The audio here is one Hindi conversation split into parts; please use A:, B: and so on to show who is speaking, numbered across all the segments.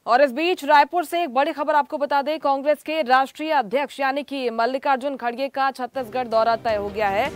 A: और इस बीच रायपुर से एक बड़ी खबर आपको बता दें, कांग्रेस के राष्ट्रीय अध्यक्ष यानी कि मल्लिकार्जुन खड़गे का छत्तीसगढ़ दौरा तय हो गया है।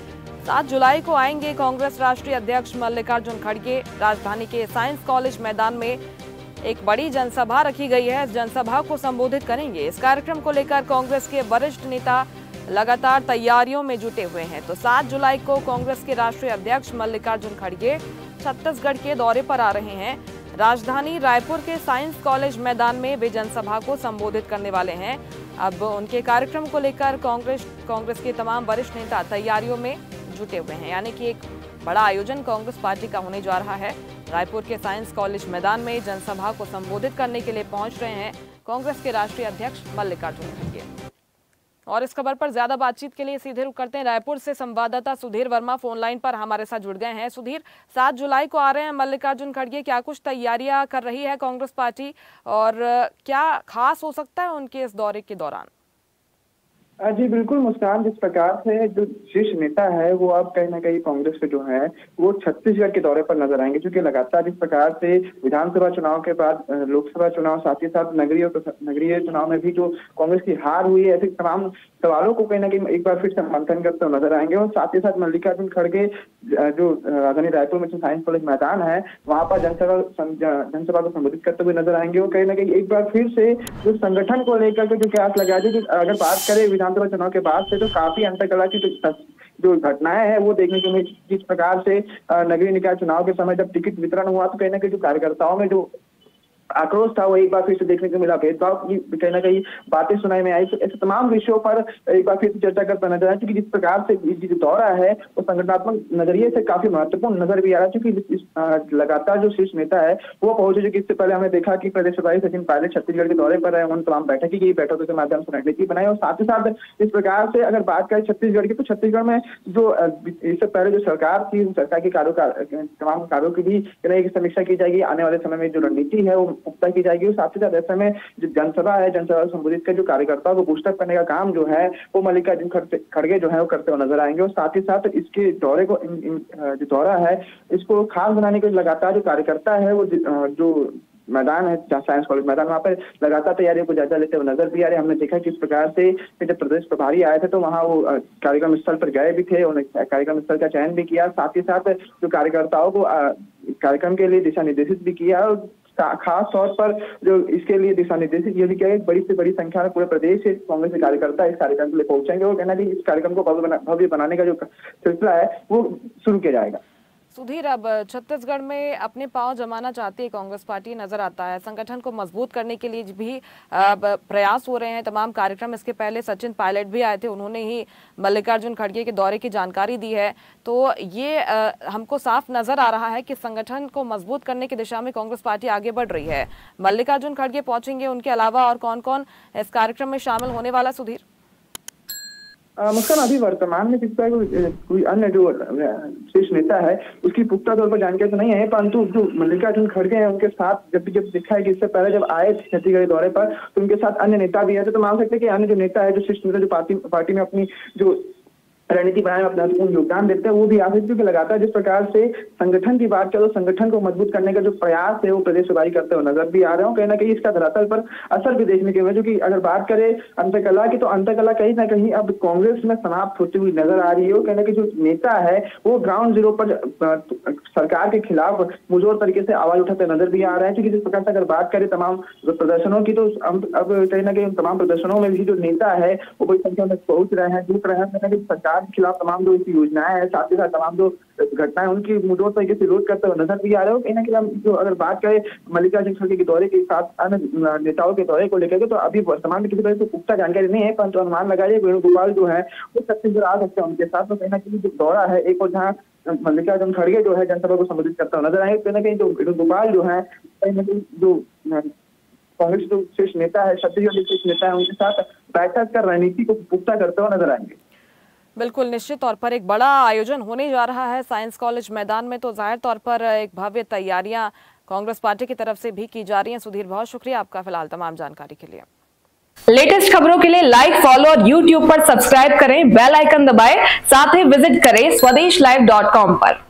A: 7 जुलाई को आएंगे कांग्रेस राष्ट्रीय अध्यक्ष मल्लिकार्जुन खड़गे। राजधानी के साइंस कॉलेज मैदान में एक बड़ी जनसभा रखी गई है। इस जनसभा को संबोधित करेंगे। इस कार्यक्रम को लेकर कांग्रेस के वरिष्ठ नेता लगातार तैयारियों में जुटे हुए हैं। तो 7 जुलाई को कांग्रेस के राष्ट्रीय अध्यक्ष मल्लिकार्जुन खड़गे छत्तीसगढ़ के दौरे पर आ रहे हैं। राजधानी रायपुर के साइंस कॉलेज मैदान में वे जनसभा को संबोधित करने वाले हैं। अब उनके कार्यक्रम को लेकर कांग्रेस के तमाम वरिष्ठ नेता तैयारियों में जुटे हुए हैं, यानी कि एक बड़ा आयोजन कांग्रेस पार्टी का होने जा रहा है। रायपुर के साइंस कॉलेज मैदान में जनसभा को संबोधित करने के लिए पहुंच रहे हैं कांग्रेस के राष्ट्रीय अध्यक्ष मल्लिकार्जुन खड़गे। और इस खबर पर ज्यादा बातचीत के लिए सीधे रुख करते हैं। रायपुर से संवाददाता सुधीर वर्मा फोन लाइन पर हमारे साथ जुड़ गए हैं। सुधीर, 7 जुलाई को आ रहे हैं मल्लिकार्जुन खड़गे, क्या कुछ तैयारियां कर रही है कांग्रेस पार्टी और क्या खास हो सकता है उनके इस दौरे के दौरान?
B: जी बिल्कुल मुस्कान, जिस प्रकार से जो शीर्ष नेता है वो अब कहीं ना कहीं कांग्रेस के जो है वो छत्तीसगढ़ के दौरे पर नजर आएंगे, क्योंकि लगातार जिस प्रकार से विधानसभा चुनाव के बाद लोकसभा चुनाव, साथ ही साथ नगरीय चुनाव में भी जो कांग्रेस की हार हुई है, ऐसे तमाम सवालों को कहीं ना कहीं एक बार फिर से मंथन करते हुए नजर आएंगे। और साथ ही साथ मल्लिकार्जुन खड़गे जो राजधानी रायपुर में जो साइंस कॉलेज मैदान है वहां पर जनसभा को संबोधित करते हुए नजर आएंगे। और कहीं ना कहीं एक बार फिर से जो संगठन को लेकर के जो कयास लगाया जाए, अगर बात करें विधानसभा चुनाव के बाद से तो काफी अंतर्कलह की जो घटनाएं हैं वो देखने को मिली। जिस प्रकार से नगरीय निकाय चुनाव के समय जब टिकट वितरण हुआ तो कहीं ना कहीं जो कार्यकर्ताओं में जो आक्रोश था वो एक बार फिर से देखने को मिला। भेदभाव की कहीं ना कहीं बातें सुनाई में आई। तो ऐसे तमाम विषयों पर एक बार फिर से चर्चा करता नजर आया, क्योंकि जिस प्रकार से जो दौरा है वो संगठनात्मक नजरिए से काफी महत्वपूर्ण नजर भी आ रहा है, क्योंकि लगातार जो शीर्ष नेता है वो पहुंचे। जो इससे पहले हमने देखा कि प्रदेश प्रभारी सचिन पायलट छत्तीसगढ़ के दौरे पर है, उन तमाम बैठक की गई, बैठकों के माध्यम से रणनीति बनाई। और साथ ही साथ इस प्रकार से अगर बात करें छत्तीसगढ़ की, तो छत्तीसगढ़ में जो इससे पहले जो सरकार थी, सरकार के तमाम कार्यों की भी समीक्षा की जाएगी। आने वाले समय में जो रणनीति है वो पुख्ता की जाएगी। साथ ही साथ ऐसे में जो जनसभा है, जनसभा को संबोधित कर जो कार्यकर्ताओं को बूस्टअप करने का काम जो है वो मल्लिकार्जुन खड़गे जो है वो करते हुए नजर आएंगे। और साथ ही साथ इसके दौरे को जो दौरा है इसको खास बनाने के लिए लगातार जो कार्यकर्ता है वो जो मैदान है साइंस कॉलेज मैदान, वहाँ पर लगातार तैयारियों को जायजा लेते हुए नजर भी आ रहे। हमने देखा किस प्रकार से जब प्रदेश प्रभारी आए थे तो वहाँ वो कार्यक्रम स्थल पर गए भी थे, उन्होंने कार्यक्रम स्थल का चयन भी किया। साथ ही साथ जो कार्यकर्ताओं को कार्यक्रम के लिए दिशा निर्देशित भी किया। और खास तौर पर जो इसके लिए दिशा निर्देशित ये भी किया है, बड़ी से बड़ी संख्या में पूरे प्रदेश से कांग्रेस के कार्यकर्ता इस कार्यक्रम के लिए पहुंचेंगे। और कहना कि इस कार्यक्रम को भव्य बनाने का जो सिलसिला है वो शुरू किया जाएगा।
A: सुधीर, अब छत्तीसगढ़ में अपने पांव जमाना चाहती है कांग्रेस पार्टी, नजर आता है। संगठन को मजबूत करने के लिए भी प्रयास हो रहे हैं, तमाम कार्यक्रम। इसके पहले सचिन पायलट भी आए थे, उन्होंने ही मल्लिकार्जुन खड़गे के दौरे की जानकारी दी है। तो ये हमको साफ नजर आ रहा है कि संगठन को मजबूत करने की दिशा में कांग्रेस पार्टी आगे बढ़ रही है। मल्लिकार्जुन खड़गे पहुंचेंगे, उनके अलावा और कौन कौन इस कार्यक्रम में शामिल होने वाला? सुधीर,
B: मुस्कान, अभी वर्तमान में किस तरह कोई अन्य जो शीर्ष नेता है उसकी पुख्ता तौर पर जानकारी तो नहीं है, परंतु जो मल्लिकार्जुन खड़गे हैं उनके साथ जब देखा है कि इससे पहले जब आए छत्तीसगढ़ दौरे पर तो उनके साथ अन्य नेता भी है। तो मान सकते हैं कि अन्य जो नेता है, जो शीर्ष नेता जो पार्टी में अपनी जो रणनीति बनाने में अपना योगदान देते हैं वो भी आ सकते, क्योंकि लगातार जिस प्रकार से संगठन की बात करो, संगठन को मजबूत करने का जो प्रयास है वो प्रदेश प्रभारी करते हुए नजर भी आ रहे हो। कहीं ना कहीं इसका धरातल पर असर भी देखने के मिले। क्योंकि अगर बात करें अंतकला की, तो अंतकला कहीं ना कहीं अब कांग्रेस में समाप्त होती हुई नजर आ रही है। कहीं ना कहीं जो नेता है वो ग्राउंड जीरो पर सरकार के खिलाफ मुजोर तरीके से आवाज उठाते नजर भी आ रहे हैं। क्योंकि जिस प्रकार से अगर बात करें तमाम प्रदर्शनों की, तो अब कहीं ना कहीं तमाम प्रदर्शनों में भी जो नेता है वो बड़ी संख्या में पहुंच रहे हैं, जुट रहे हैं। सरकार के खिलाफ तमाम जो योजनाएं हैं, साथ ही साथ तमाम जो घटनाएं उनकी मुजोर तरीके से विरोध करते हुए नजर भी आ रहे हो। कहीं ना कहीं हम जो अगर बात करें मल्लिकार्जुन खड़गे के दौरे के साथ अन्य नेताओं के दौरे को लेकर, तो अभी वर्तमान में किसी तरह से पुख्ता जानकारी नहीं है, परंतु अनुमान लगाइए वेणुगोपाल जो है वो छत्तीसगढ़ आ सकते हैं उनके साथ। तो कहीं ना कहीं जो दौरा है एक और जहाँ मल्लिकार्जुन खड़गे जो है जनसभा को संबोधित करते हुए नजर आएंगे, कहीं ना कहीं जो वेणुगोपाल जो है कहीं ना कहीं जो कांग्रेस जो शीर्ष नेता है, छत्तीसगढ़ के शीर्ष नेता है, उनके साथ बैठक कर रणनीति को पुख्ता करते हुए नजर आएंगे।
A: बिल्कुल, निश्चित तौर पर एक बड़ा आयोजन होने जा रहा है साइंस कॉलेज मैदान में, तो जाहिर तौर पर एक भव्य तैयारियां कांग्रेस पार्टी की तरफ से भी की जा रही हैं। सुधीर, बहुत शुक्रिया आपका फिलहाल तमाम जानकारी के लिए। लेटेस्ट खबरों के लिए लाइक, फॉलो और यूट्यूब पर सब्सक्राइब करें, बेल आइकन दबाएं, साथ ही विजिट करें swedishlive.com पर।